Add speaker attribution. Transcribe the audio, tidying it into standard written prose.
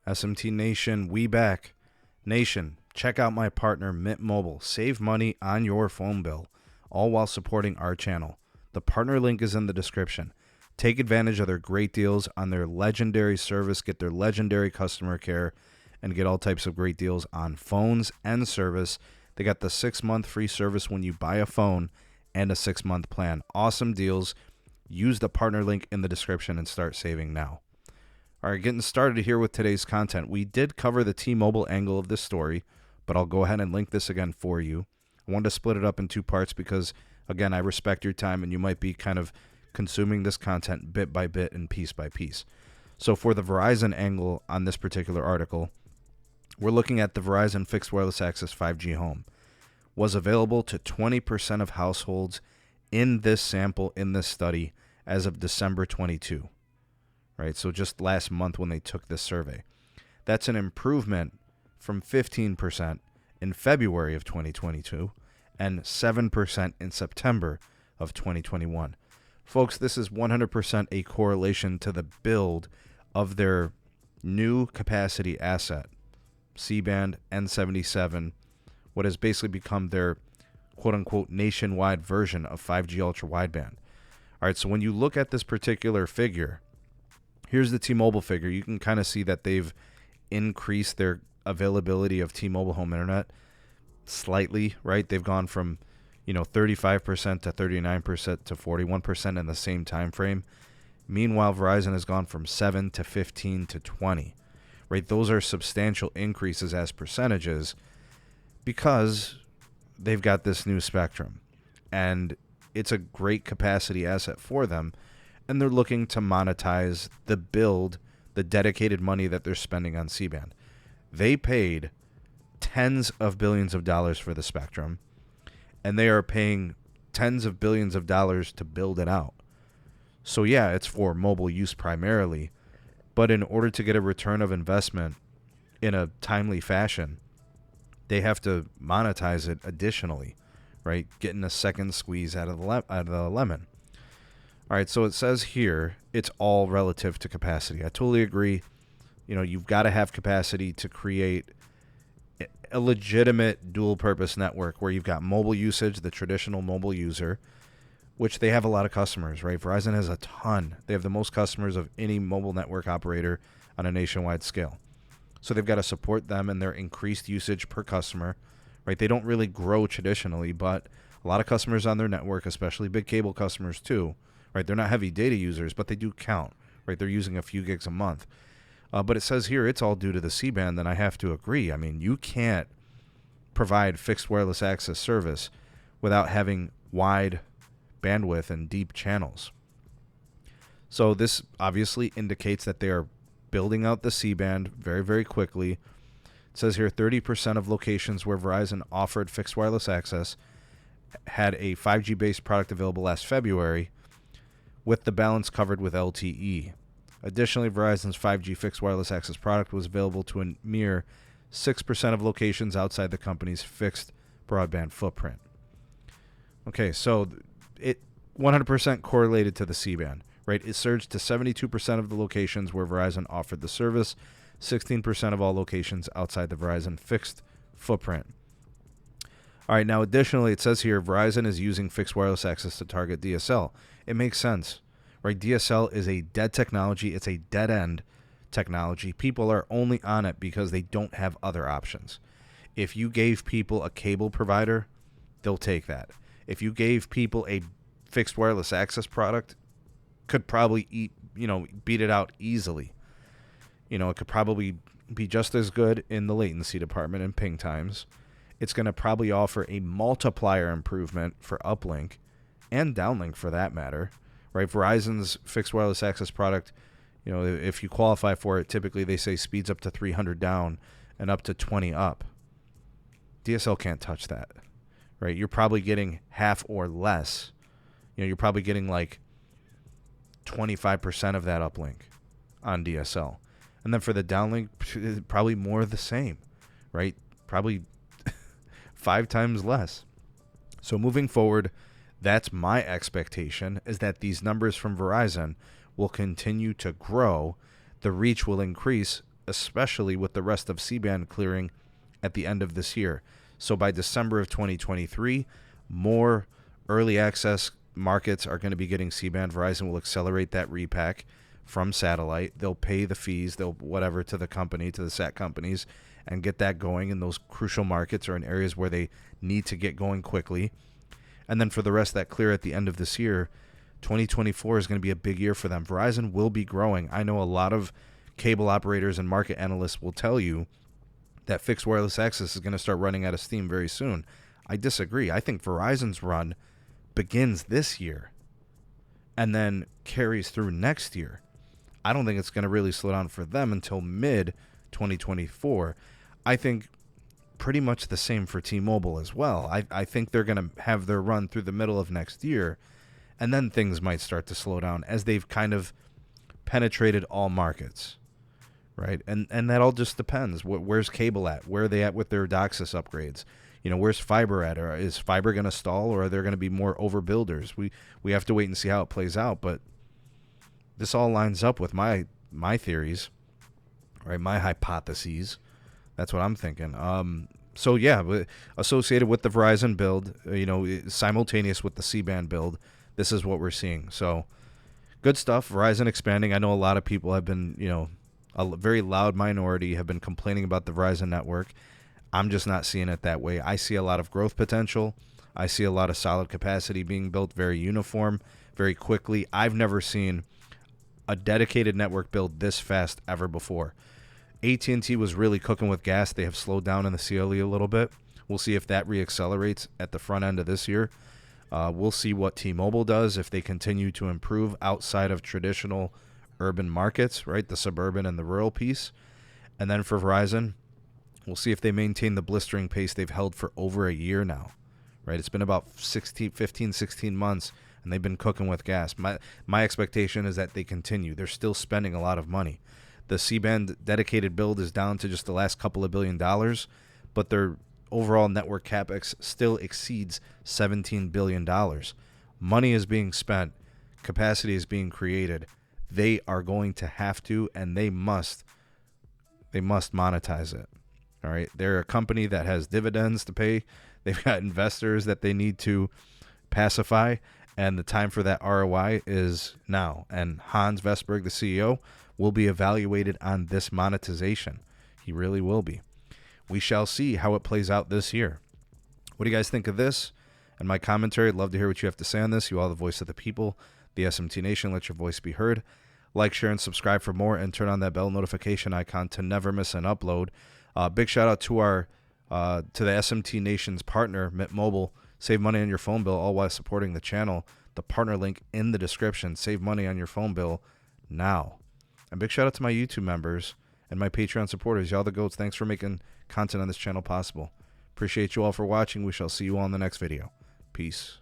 Speaker 1: SMT Nation, we back. Nation, check out my partner Mint Mobile. Save money on your phone bill, all while supporting our channel. The partner link is in the description. Take advantage of their great deals on their legendary service, get their legendary customer care, and get all types of great deals on phones and service. They got the 6-month free service when you buy a phone and a 6-month plan. Awesome deals. Use the partner link in the description and start saving now. All right, getting started here with today's content. We did cover the T-Mobile angle of this story, but I'll go ahead and link this again for you. I wanted to split it up in 2 parts because, again, I respect your time and you might be kind of consuming this content bit by bit and piece by piece. So for the Verizon angle on this particular article, we're looking at the Verizon Fixed Wireless Access 5G Home. Was available to 20% of households in this sample, in this study, as of December 22. Right, so just last month when they took this survey. That's an improvement from 15% in February of 2022 and 7% in September of 2021. Folks, this is 100% a correlation to the build of their new capacity asset, C-band N77, what has basically become their quote-unquote nationwide version of 5G ultra-wideband. All right, so when you look at this particular figure, here's the T-Mobile figure. You can kind of see that they've increased their availability of T-Mobile home internet slightly, right? They've gone from 35% to 39% to 41% in the same time frame. Meanwhile, Verizon has gone from 7 to 15 to 20, right? Those are substantial increases as percentages because they've got this new spectrum, and it's a great capacity asset for them, and they're looking to monetize the build, the dedicated money that they're spending on C-band. They paid tens of billions of dollars for the spectrum, and they are paying tens of billions of dollars to build it out. So yeah, it's for mobile use primarily, but in order to get a return of investment in a timely fashion, they have to monetize it additionally, right? Getting a second squeeze out of the lemon. All right, so it says here it's all relative to capacity. I totally agree. You've got to have capacity to create a legitimate dual-purpose network where you've got mobile usage, the traditional mobile user, which they have a lot of customers, right? Verizon has a ton. They have the most customers of any mobile network operator on a nationwide scale. So they've got to support them and their increased usage per customer, right? They don't really grow traditionally, but a lot of customers on their network, especially big cable customers too, right? They're not heavy data users, but they do count, right? They're using a few gigs a month. But it says here it's all due to the C-band, then I have to agree. I mean, you can't provide fixed wireless access service without having wide bandwidth and deep channels. So this obviously indicates that they are building out the C-band very, very quickly. It says here 30% of locations where Verizon offered fixed wireless access had a 5G-based product available last February, with the balance covered with LTE. Additionally, Verizon's 5G fixed wireless access product was available to a mere 6% of locations outside the company's fixed broadband footprint. Okay, so it 100% correlated to the C-band, right? It surged to 72% of the locations where Verizon offered the service, 16% of all locations outside the Verizon fixed footprint. All right, now additionally, it says here Verizon is using fixed wireless access to target DSL. It makes sense, right? DSL is a dead technology. It's a dead-end technology. People are only on it because they don't have other options. If you gave people a cable provider, they'll take that. If you gave people a fixed wireless access product, could probably beat it out easily. It could probably be just as good in the latency department and ping times. It's going to probably offer a multiplier improvement for uplink and downlink for that matter, right? Verizon's fixed wireless access product, if you qualify for it, typically they say speeds up to 300 down and up to 20 up. DSL can't touch that, right? You're probably getting half or less. You're probably getting like 25% of that uplink on DSL. And then for the downlink, probably more of the same, right? Probably 5 times less. So moving forward, that's my expectation, is that these numbers from Verizon will continue to grow. The reach will increase especially with the rest of C-band clearing at the end of this year. So by December of 2023, more early access markets are going to be getting C-band. Verizon will accelerate that repack from satellite. They'll pay the fees, they'll whatever to the company, to the SAT companies, and get that going in those crucial markets or in areas where they need to get going quickly. And then for the rest that clear at the end of this year, 2024 is going to be a big year for them. Verizon will be growing. I know a lot of cable operators and market analysts will tell you that fixed wireless access is going to start running out of steam very soon. I disagree. I think Verizon's run begins this year and then carries through next year. I don't think it's going to really slow down for them until mid-2024. I think pretty much the same for T-Mobile as well. I think they're going to have their run through the middle of next year, and then things might start to slow down as they've kind of penetrated all markets, right? And that all just depends. Where's cable at? Where are they at with their DOCSIS upgrades? Where's fiber at? Or is fiber going to stall, or are there going to be more overbuilders? We have to wait and see how it plays out, but this all lines up with my theories, right? My hypotheses. That's what I'm thinking. So yeah, associated with the Verizon build, simultaneous with the C-band build, this is what we're seeing. So good stuff. Verizon expanding. I know a lot of people have been, a very loud minority have been complaining about the Verizon network. I'm just not seeing it that way. I see a lot of growth potential. I see a lot of solid capacity being built, very uniform, very quickly. I've never seen a dedicated network build this fast ever before. AT&T was really cooking with gas. They have slowed down in the CLE a little bit. We'll see if that reaccelerates at the front end of this year. We'll see what T-Mobile does if they continue to improve outside of traditional urban markets, right? The suburban and the rural piece. And then for Verizon, we'll see if they maintain the blistering pace they've held for over a year now, right? It's been about 15, 16 months, and they've been cooking with gas. My expectation is that they continue. They're still spending a lot of money. The C-band dedicated build is down to just the last couple of $1 billion, but their overall network capex still exceeds $17 billion. Money is being spent. Capacity is being created. They are going to have to, and they must monetize it. All right. They're a company that has dividends to pay. They've got investors that they need to pacify, and the time for that ROI is now. And Hans Vestberg, the CEO, will be evaluated on this monetization. He really will be. We shall see how it plays out this year. What do you guys think of this and my commentary? I'd love to hear what you have to say on this. You are the voice of the people, the SMT Nation. Let your voice be heard. Like, share, and subscribe for more, and turn on that bell notification icon to never miss an upload. Big shout out to to the SMT Nation's partner, Mint Mobile. Save money on your phone bill, all while supporting the channel. The partner link in the description. Save money on your phone bill now. And big shout out to my YouTube members and my Patreon supporters. Y'all the goats. Thanks for making content on this channel possible. Appreciate you all for watching. We shall see you all in the next video. Peace.